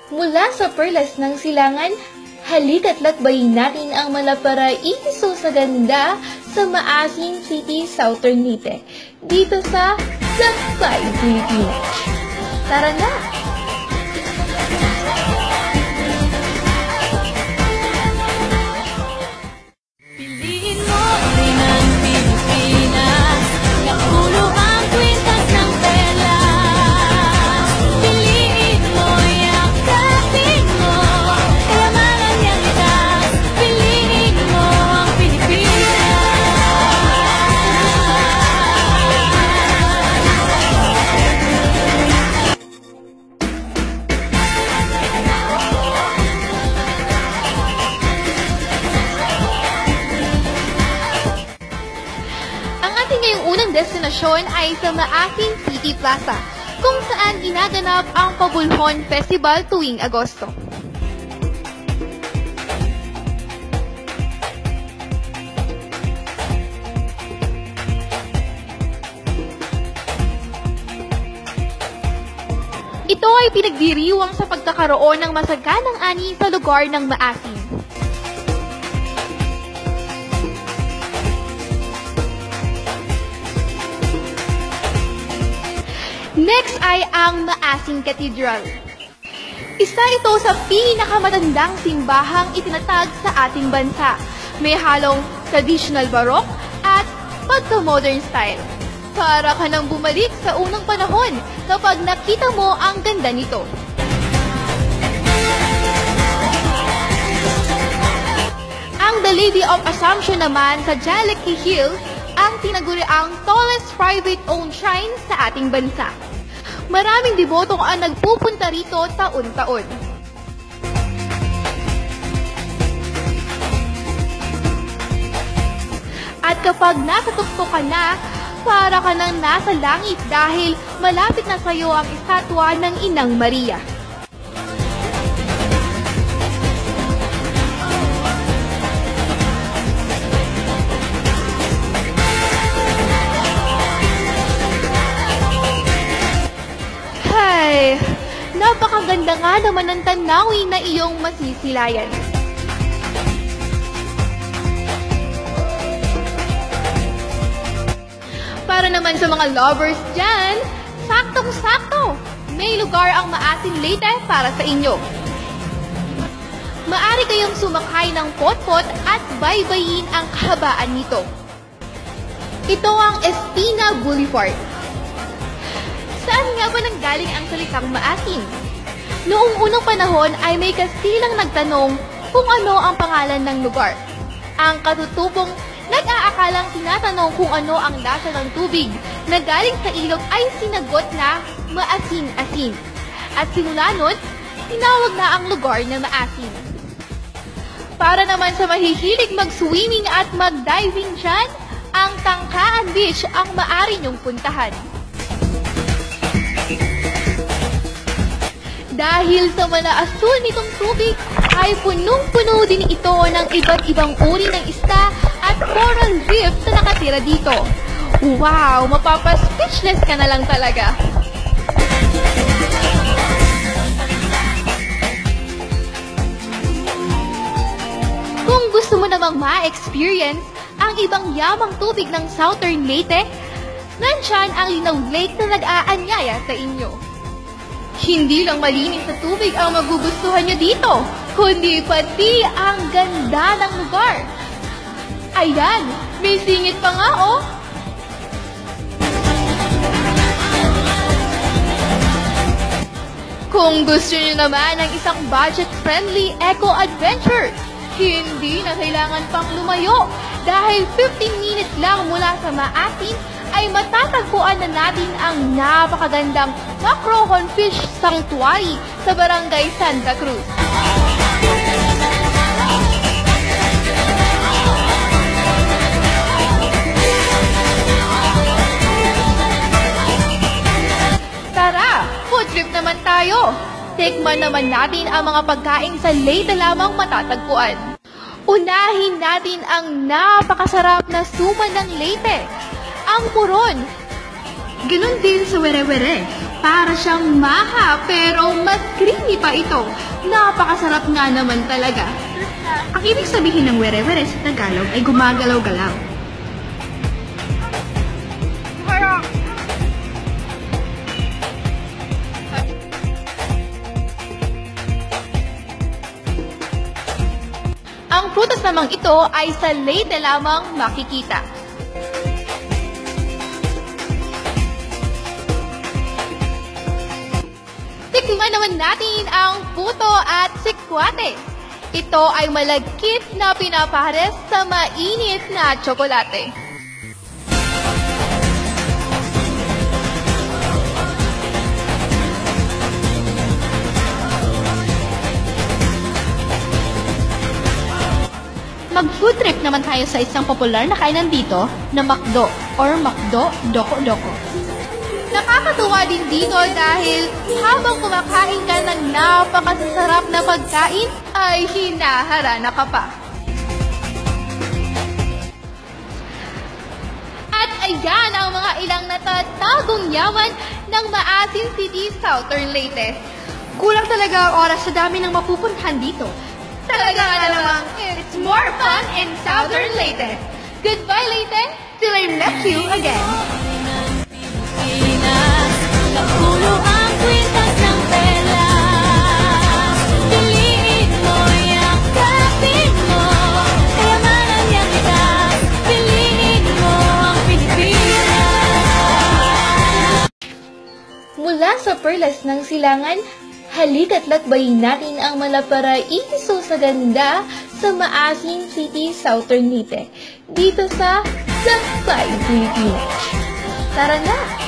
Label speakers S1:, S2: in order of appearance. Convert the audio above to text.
S1: Mula sa perlas ng silangan, halika't lakbayin natin ang malaparaíso sa ganda sa Maasin City, Southern Leyte, dito sa Lakbay Pilipinas. Tara na!
S2: Piliin mo rin ang Pilipinas, nakulo ang kwintas ng tela. Piliin mo, yakapin mo, kayamanan niyang litas. Piliin mo ang Pilipinas.
S1: Ang ating ngayong unang destinasyon ay sa Maasin City Plaza, kung saan ginaganap ang Pabulhon Festival tuwing Agosto. Ito ay pinagdiriwang sa pagkakaroon ng masaganang ani sa lugar ng Maasin. Next ay ang Maasin Cathedral. Isa ito sa pinakamatandang simbahang itinatag sa ating bansa. May halong traditional baroque at pagka-modern style. Para ka nang bumalik sa unang panahon kapag nakita mo ang ganda nito. Ang The Lady of Assumption naman sa Jalaki Hill ang tinaguriang tallest private-owned shrine sa ating bansa. Maraming debotong ang nagpupunta rito taon-taon. At kapag nasa tuktok ka na, para ka nang nasa langit dahil malapit na sa iyo ang estatwa ng Inang Maria. Hay, napakaganda nga naman ng tanawin na iyong masisilayan. Para naman sa mga lovers dyan, saktong-sakto! May lugar ang Maasin Leyte para sa inyo. Maari kayong sumakay ng potpot at baybayin ang kahabaan nito. Ito ang Espina Boulevard. Saan nga ba nanggaling ang salitang Maasin? Noong unang panahon ay may Kastilang nagtanong kung ano ang pangalan ng lugar. Ang katutubong nag-aakalang tinatanong kung ano ang lasa ng tubig na galing sa ilog ay sinagot na maasin-asin. At simula nun, tinawag na ang lugar na Maasin. Para naman sa mahihilig mag-swimming at mag-diving dyan, ang Tangkaan Beach ang maaari niyong puntahan. Dahil sa malaasul nitong tubig, ay punong-puno din ito ng iba't ibang uri ng isda at coral reef na nakatira dito. Wow! Mapapa-speechless ka na lang talaga. Kung gusto mo namang ma-experience ang ibang yamang tubig ng Southern Leyte, nandyan ang Linaw Lake na nag-aanyaya sa inyo. Hindi lang malinis na tubig ang magugustuhan nyo dito, kundi pati ang ganda ng lugar. Ayan, may singit pa nga oh! Kung gusto nyo naman ng isang budget-friendly eco-adventure, hindi na kailangan pang lumayo dahil 15 minutes lang mula sa Maasin ay matatagpuan na natin ang napakagandang Macrohon Fish Sanctuary sa Barangay Santa Cruz. Tara, food trip naman tayo! Tikman naman natin ang mga pagkain sa Leyte lamang matatagpuan. Unahin natin ang napakasarap na suman ng Leyte, ang puron. Ganon din sa were-were. Para siyang maha pero mas creamy hindi pa ito. Napakasarap nga naman talaga. Ang ibig sabihin ng were-were sa Tagalog ay gumagalaw-galaw. Ang prutas namang ito ay sa Leyte lamang makikita. Tikman naman natin ang puto at sikwate. Ito ay malagkit na pinapares sa mainit na tsokolate. Mag-food trip naman tayo sa isang popular na kainan dito na McDo or McDo Doko-Doko. Nakakatuwa din dito dahil habang kumakain ka ng napakasarap na pagkain ay hinaharana ka pa. At ayan ang mga ilang natatagong yaman ng Maasin City, Southern Leyte. Kulang talaga ang oras sa dami ng mapupuntahan dito. Talaga nga namang, it's more fun in Southern Leyte. Goodbye, Leyte, till I met you again.
S2: Kapulo ang kwintas ng pera. Piliin mo, yakapin mo, kayamanan niyang itaas. Piliin mo ang Pilipinas.
S1: Mula sa perlas ng silangan, halika't lakbayin natin ang malaparaiso sa ganda sa Maasin City, Southern Leyte, dito sa Gabay Pilipinas. Tara na!